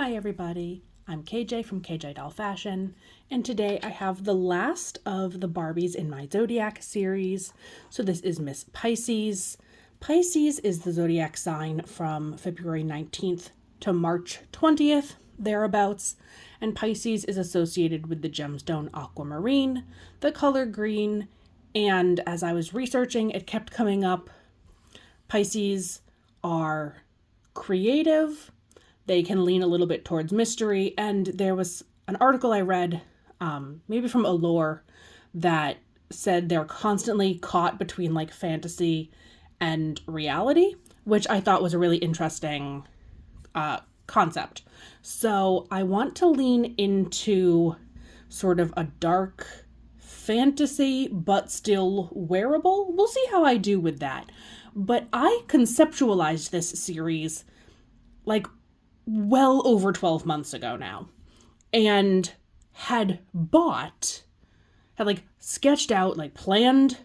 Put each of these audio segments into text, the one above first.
Hi everybody, I'm KJ from KJ Doll Fashion, and today I have the last of the Barbies in my zodiac series. So this is Miss Pisces. Pisces is the zodiac sign from February 19th to March 20th, thereabouts, and Pisces is associated with the gemstone aquamarine, the color green, and as I was researching, it kept coming up. Pisces are creative. They can lean a little bit towards mystery. And there was an article I read, maybe from Allure, that said they're constantly caught between like fantasy and reality, which I thought was a really interesting concept. So I want to lean into sort of a dark fantasy, but still wearable. We'll see how I do with that. But I conceptualized this series like well over 12 months ago now, and had sketched out, like planned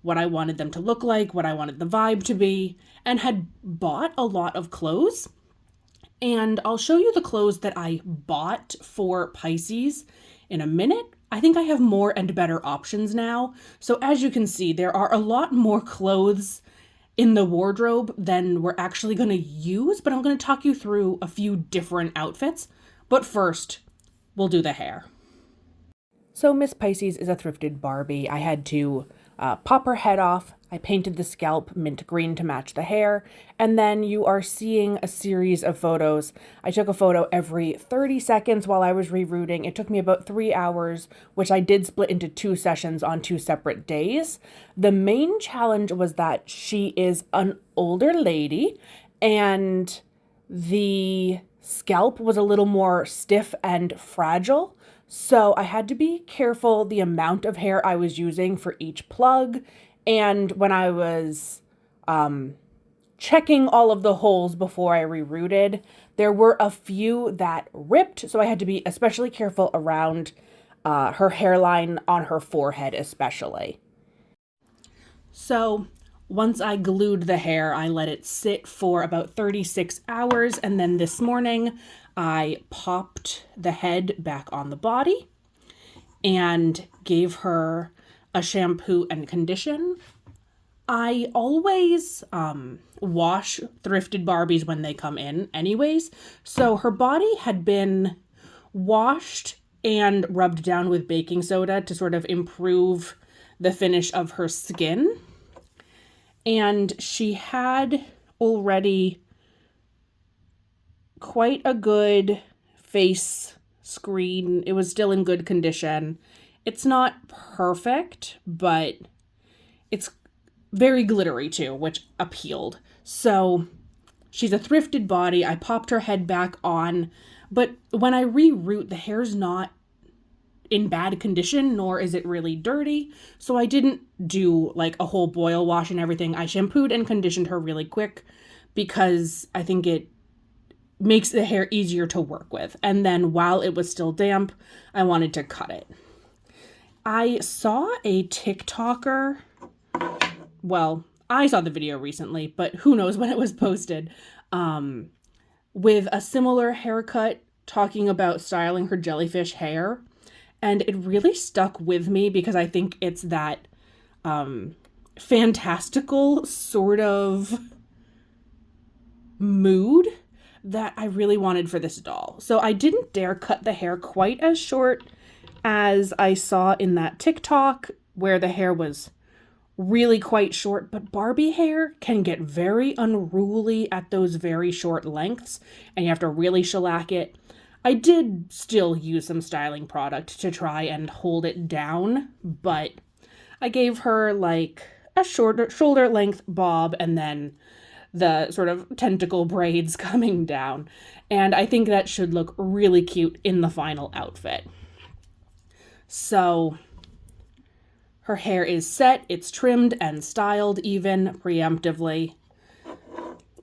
what I wanted them to look like, what I wanted the vibe to be, and had bought a lot of clothes. And I'll show you the clothes that I bought for Pisces in a minute. I think I have more and better options now. So as you can see, there are a lot more clothes in the wardrobe than we're actually going to use, but I'm going to talk you through a few different outfits. But first, we'll do the hair. So Miss Pisces is a thrifted Barbie. I had to pop her head off. I painted the scalp mint green to match the hair. And then you are seeing a series of photos. I took a photo every 30 seconds while I was rerouting. It took me about 3 hours, which I did split into 2 sessions on 2 separate days. The main challenge was that she is an older lady and the scalp was a little more stiff and fragile. So I had to be careful the amount of hair I was using for each plug. And when I was checking all of the holes before I rerouted, there were a few that ripped. So I had to be especially careful around her hairline on her forehead especially. So once I glued the hair, I let it sit for about 36 hours. And then this morning, I popped the head back on the body and gave her a shampoo and condition. I always wash thrifted Barbies when they come in anyways. So her body had been washed and rubbed down with baking soda to sort of improve the finish of her skin. And she had already quite a good face screen. It was still in good condition. It's not perfect, but it's very glittery too, which appealed. So she's a thrifted body. I popped her head back on, but when I reroute, the hair's not in bad condition, nor is it really dirty. So I didn't do like a whole boil wash and everything. I shampooed and conditioned her really quick because I think it makes the hair easier to work with. And then while it was still damp, I wanted to cut it. I saw a TikToker, well, I saw the video recently, but who knows when it was posted, with a similar haircut talking about styling her jellyfish hair. And it really stuck with me because I think it's that fantastical sort of mood that I really wanted for this doll. So I didn't dare cut the hair quite as short as I saw in that TikTok where the hair was really quite short, but Barbie hair can get very unruly at those very short lengths and you have to really shellac it. I did still use some styling product to try and hold it down, but I gave her like a shorter shoulder length bob and then the sort of tentacle braids coming down. And I think that should look really cute in the final outfit. So her hair is set, it's trimmed and styled even preemptively.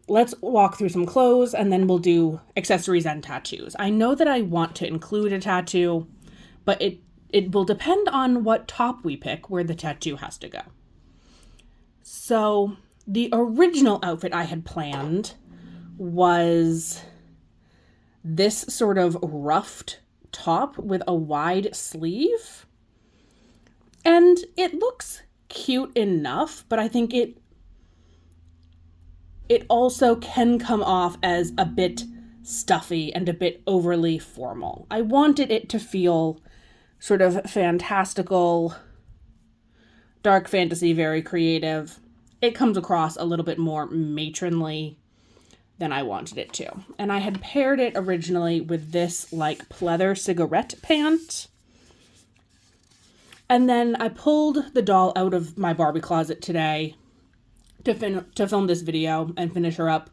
Let's walk through some clothes and then we'll do accessories and tattoos. I know that I want to include a tattoo, but it will depend on what top we pick where the tattoo has to go. So the original outfit I had planned was this sort of ruffed top with a wide sleeve. And it looks cute enough, but I think it also can come off as a bit stuffy and a bit overly formal. I wanted it to feel sort of fantastical, dark fantasy, very creative. It comes across a little bit more matronly than I wanted it to. And I had paired it originally with this like pleather cigarette pant. And then I pulled the doll out of my Barbie closet today to film this video and finish her up.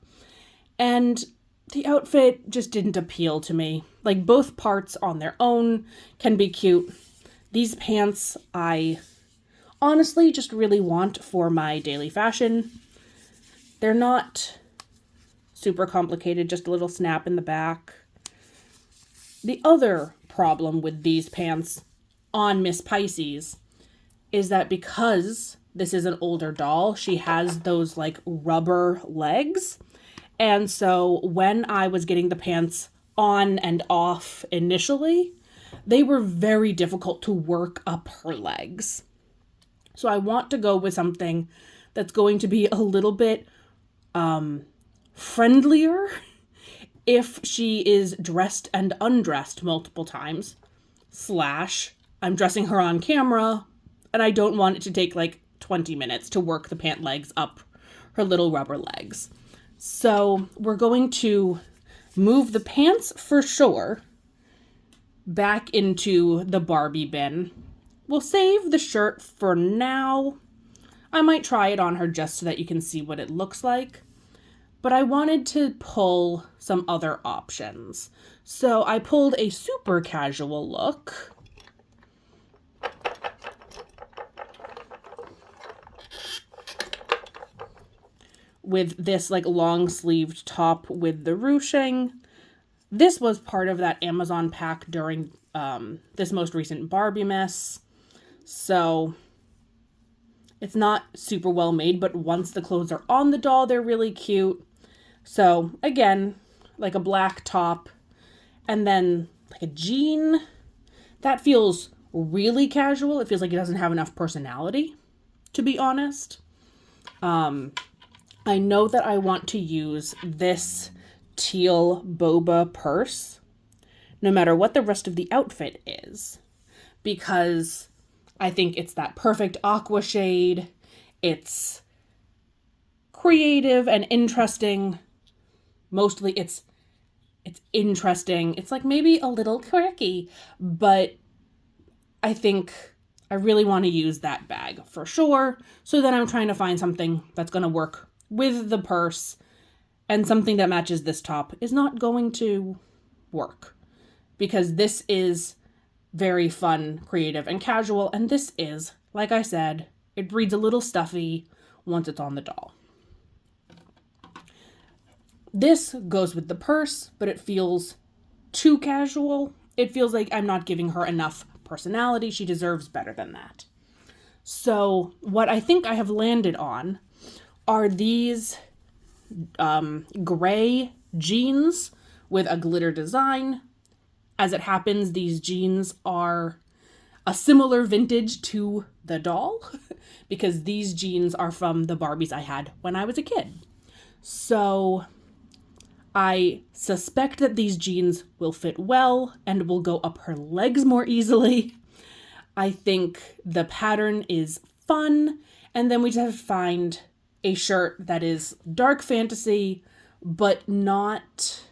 And the outfit just didn't appeal to me. Like, both parts on their own can be cute. These pants I honestly just really want for my daily fashion. They're not super complicated, just a little snap in the back. The other problem with these pants on Miss Pisces is that because this is an older doll, she has those like rubber legs. And so when I was getting the pants on and off initially, they were very difficult to work up her legs. So I want to go with something that's going to be a little bit friendlier if she is dressed and undressed multiple times. / I'm dressing her on camera and I don't want it to take like 20 minutes to work the pant legs up her little rubber legs. So we're going to move the pants for sure back into the Barbie bin. We'll save the shirt for now. I might try it on her just so that you can see what it looks like. But I wanted to pull some other options. So I pulled a super casual look. With this like long sleeved top with the ruching. This was part of that Amazon pack during this most recent Barbie mess. So it's not super well made, but once the clothes are on the doll, they're really cute. So again, like a black top and then like a jean. That feels really casual. It feels like it doesn't have enough personality, to be honest. I know that I want to use this teal boba purse, no matter what the rest of the outfit is, because I think it's that perfect aqua shade. It's creative and interesting. Mostly it's interesting. It's like maybe a little quirky, but I think I really want to use that bag for sure. So then I'm trying to find something that's going to work with the purse, and something that matches this top is not going to work because this is very fun, creative, and casual. And this is, like I said, it reads a little stuffy once it's on the doll. This goes with the purse, but it feels too casual. It feels like I'm not giving her enough personality. She deserves better than that. So what I think I have landed on are these gray jeans with a glitter design. As it happens, these jeans are a similar vintage to the doll because these jeans are from the Barbies I had when I was a kid. So I suspect that these jeans will fit well and will go up her legs more easily. I think the pattern is fun, and then we just have to find a shirt that is dark fantasy, but not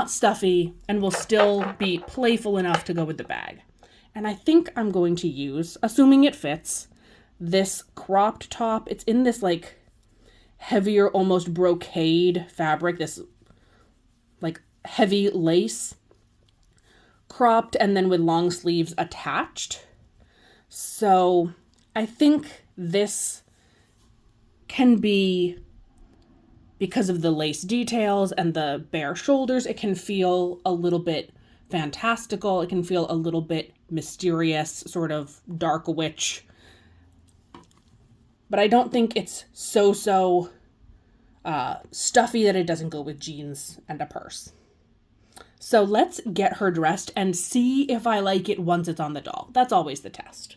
stuffy, and will still be playful enough to go with the bag. And I think I'm going to use, assuming it fits, this cropped top. It's in this like heavier, almost brocade fabric, this like heavy lace, cropped and then with long sleeves attached. So I think this can be, because of the lace details and the bare shoulders, it can feel a little bit fantastical. It can feel a little bit mysterious, sort of dark witch. But I don't think it's so stuffy that it doesn't go with jeans and a purse. So let's get her dressed and see if I like it once it's on the doll. That's always the test.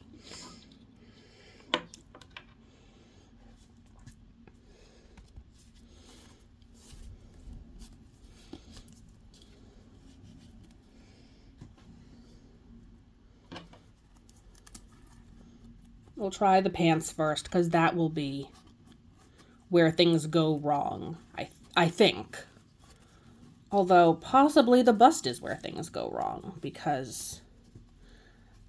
We'll try the pants first because that will be where things go wrong, I think. Although possibly the bust is where things go wrong because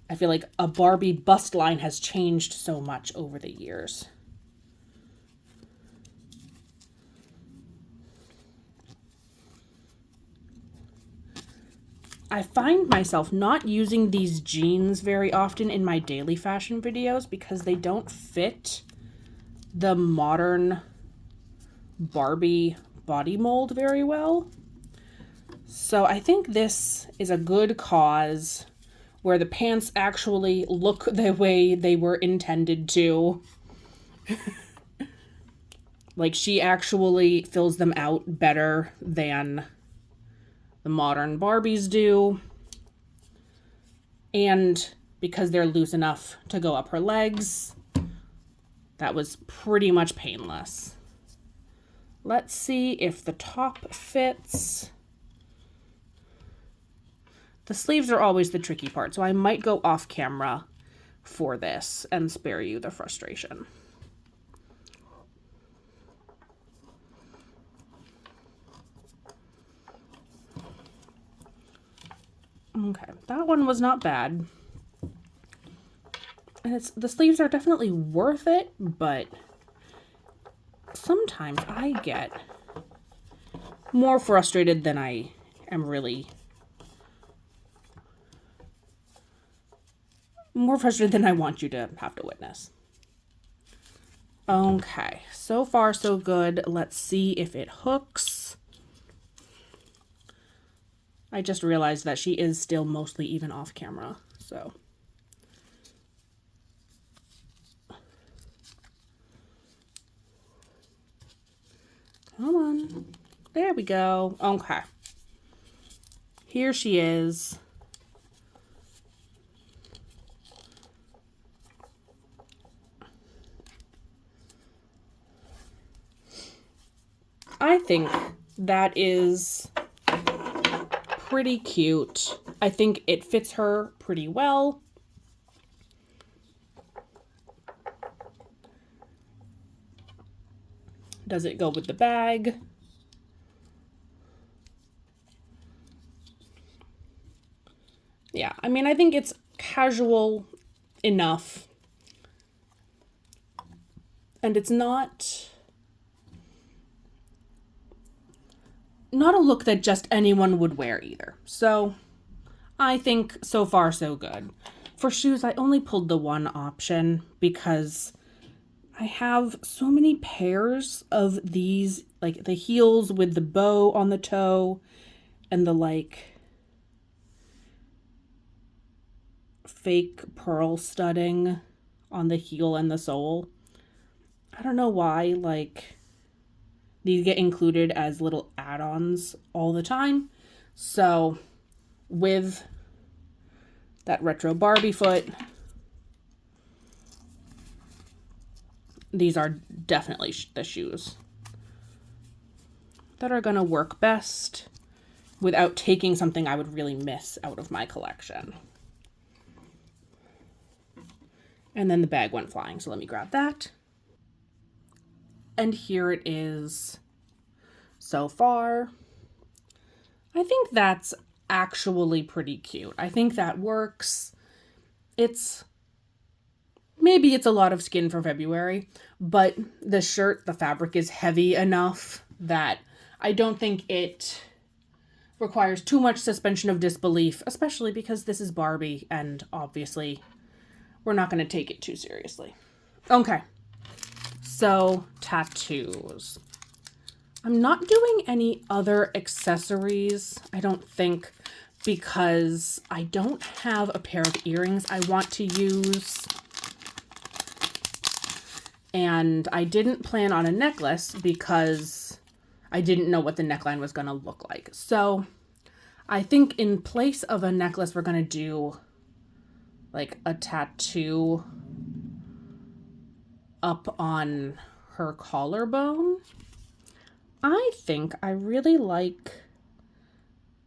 I feel like a Barbie bust line has changed so much over the years. I find myself not using these jeans very often in my daily fashion videos because they don't fit the modern Barbie body mold very well. So I think this is a good cause where the pants actually look the way they were intended to. Like she actually fills them out better than the modern Barbies do. And because they're loose enough to go up her legs, that was pretty much painless. Let's see if the top fits. The sleeves are always the tricky part, so I might go off camera for this and spare you the frustration. Okay, that one was not bad. And the sleeves are definitely worth it, but sometimes I get more frustrated than I am really... more frustrated than I want you to have to witness. Okay, so far so good. Let's see if it hooks. I just realized that she is still mostly even off camera, so. Come on. There we go. Okay. Here she is. I think that is pretty cute. I think it fits her pretty well. Does it go with the bag? Yeah, I mean, I think it's casual enough. And it's not a look that just anyone would wear either. So I think so far so good. For shoes, I only pulled the one option because I have so many pairs of these, like the heels with the bow on the toe and the like fake pearl studding on the heel and the sole. I don't know why, like, these get included as little add-ons all the time. So with that retro Barbie foot, these are definitely the shoes that are going to work best without taking something I would really miss out of my collection. And then the bag went flying, so let me grab that. And here it is so far. I think that's actually pretty cute. I think that works. Maybe it's a lot of skin for February, but the shirt, the fabric is heavy enough that I don't think it requires too much suspension of disbelief, especially because this is Barbie and obviously we're not going to take it too seriously. Okay. So, tattoos. I'm not doing any other accessories, I don't think, because I don't have a pair of earrings I want to use. And I didn't plan on a necklace because I didn't know what the neckline was going to look like. So I think in place of a necklace, we're going to do like a tattoo up on her collarbone. I think I really like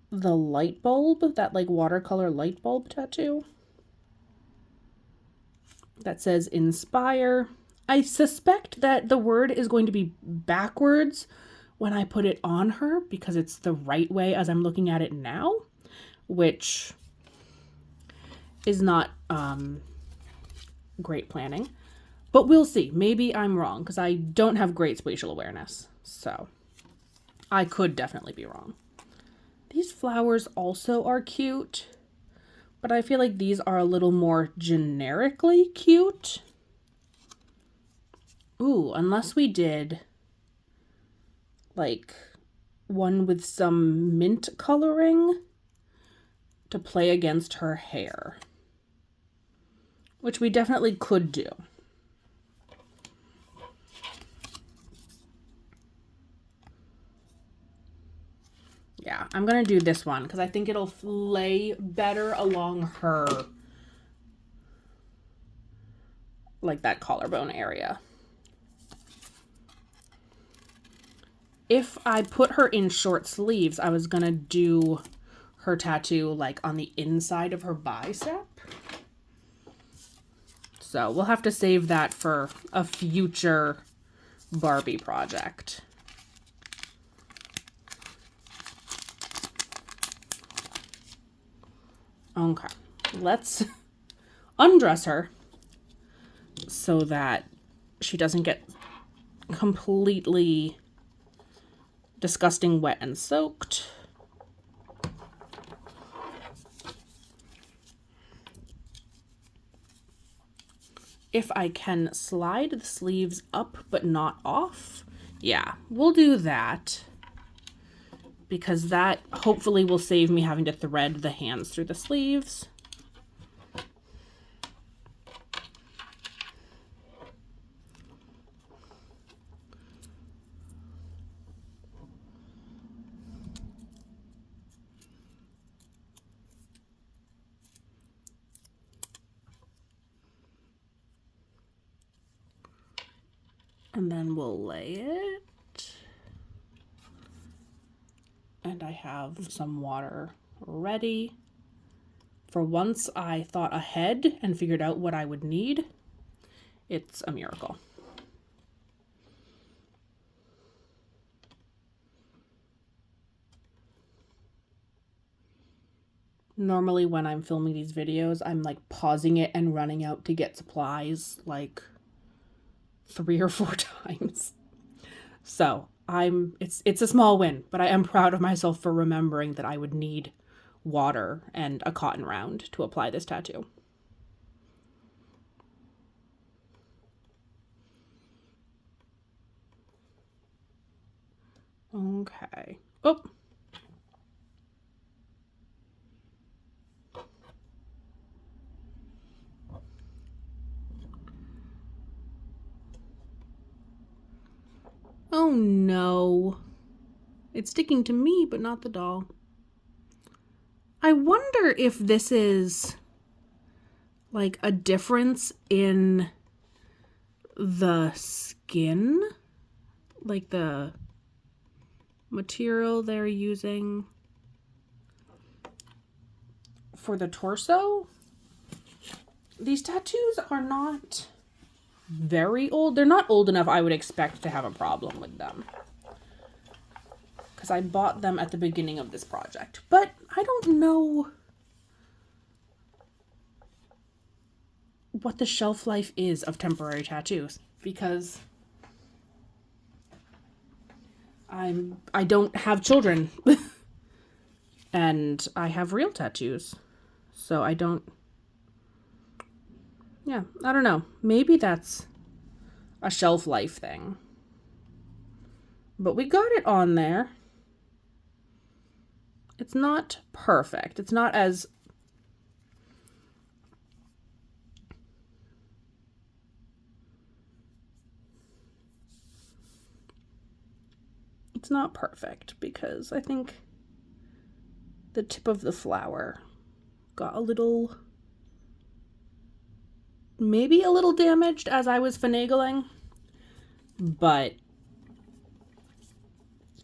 the light bulb, that like watercolor light bulb tattoo that says inspire. I suspect that the word is going to be backwards when I put it on her because it's the right way as I'm looking at it now, which is not great planning. But we'll see. Maybe I'm wrong because I don't have great spatial awareness. So I could definitely be wrong. These flowers also are cute, but I feel like these are a little more generically cute. Ooh, unless we did like one with some mint coloring to play against her hair, which we definitely could do. Yeah, I'm going to do this one because I think it'll lay better along her, like that collarbone area. If I put her in short sleeves, I was going to do her tattoo like on the inside of her bicep. So we'll have to save that for a future Barbie project. Okay, let's undress her so that she doesn't get completely disgusting wet and soaked. If I can slide the sleeves up but not off, yeah, we'll do that. Because that hopefully will save me having to thread the hands through the sleeves. And then we'll lay it. And I have some water ready. For once I thought ahead and figured out what I would need. It's a miracle. Normally when I'm filming these videos, I'm like pausing it and running out to get supplies like 3 or 4 times. So it's a small win, but I am proud of myself for remembering that I would need water and a cotton round to apply this tattoo. Okay. Oh. Oh no. It's sticking to me, but not the doll. I wonder if this is like a difference in the skin, like the material they're using for the torso. These tattoos are not very old. They're not old enough I would expect to have a problem with them, because I bought them at the beginning of this project. But I don't know what the shelf life is of temporary tattoos, because I don't have children and I have real tattoos. So I don't, yeah, I don't know. Maybe that's a shelf life thing. But we got it on there. It's not perfect. It's not as it's not perfect because I think the tip of the flower got a little, maybe a little damaged as I was finagling, but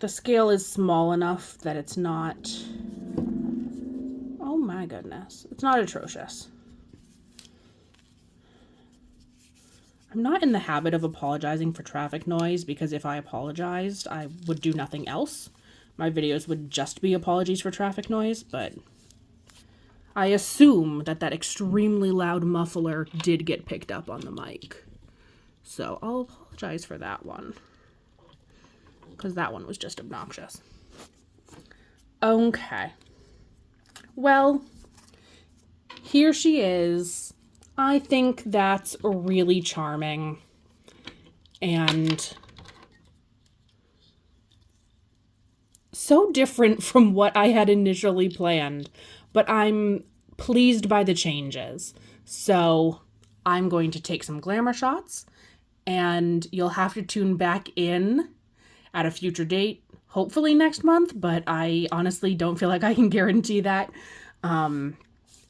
the scale is small enough that it's not, oh my goodness, it's not atrocious. I'm not in the habit of apologizing for traffic noise because if I apologized, I would do nothing else. My videos would just be apologies for traffic noise, but I assume that that extremely loud muffler did get picked up on the mic. So I'll apologize for that one, because that one was just obnoxious. Okay. Well, here she is. I think that's really charming and so different from what I had initially planned, but I'm pleased by the changes. So I'm going to take some glamour shots, and you'll have to tune back in at a future date, hopefully next month, but I honestly don't feel like I can guarantee that.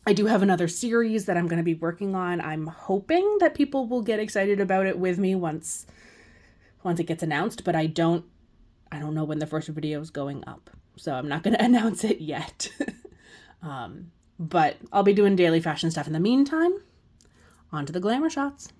I do have another series that I'm going to be working on. I'm hoping that people will get excited about it with me once it gets announced, but I don't know when the first video is going up, so I'm not going to announce it yet. But I'll be doing daily fashion stuff in the meantime. On to the glamour shots.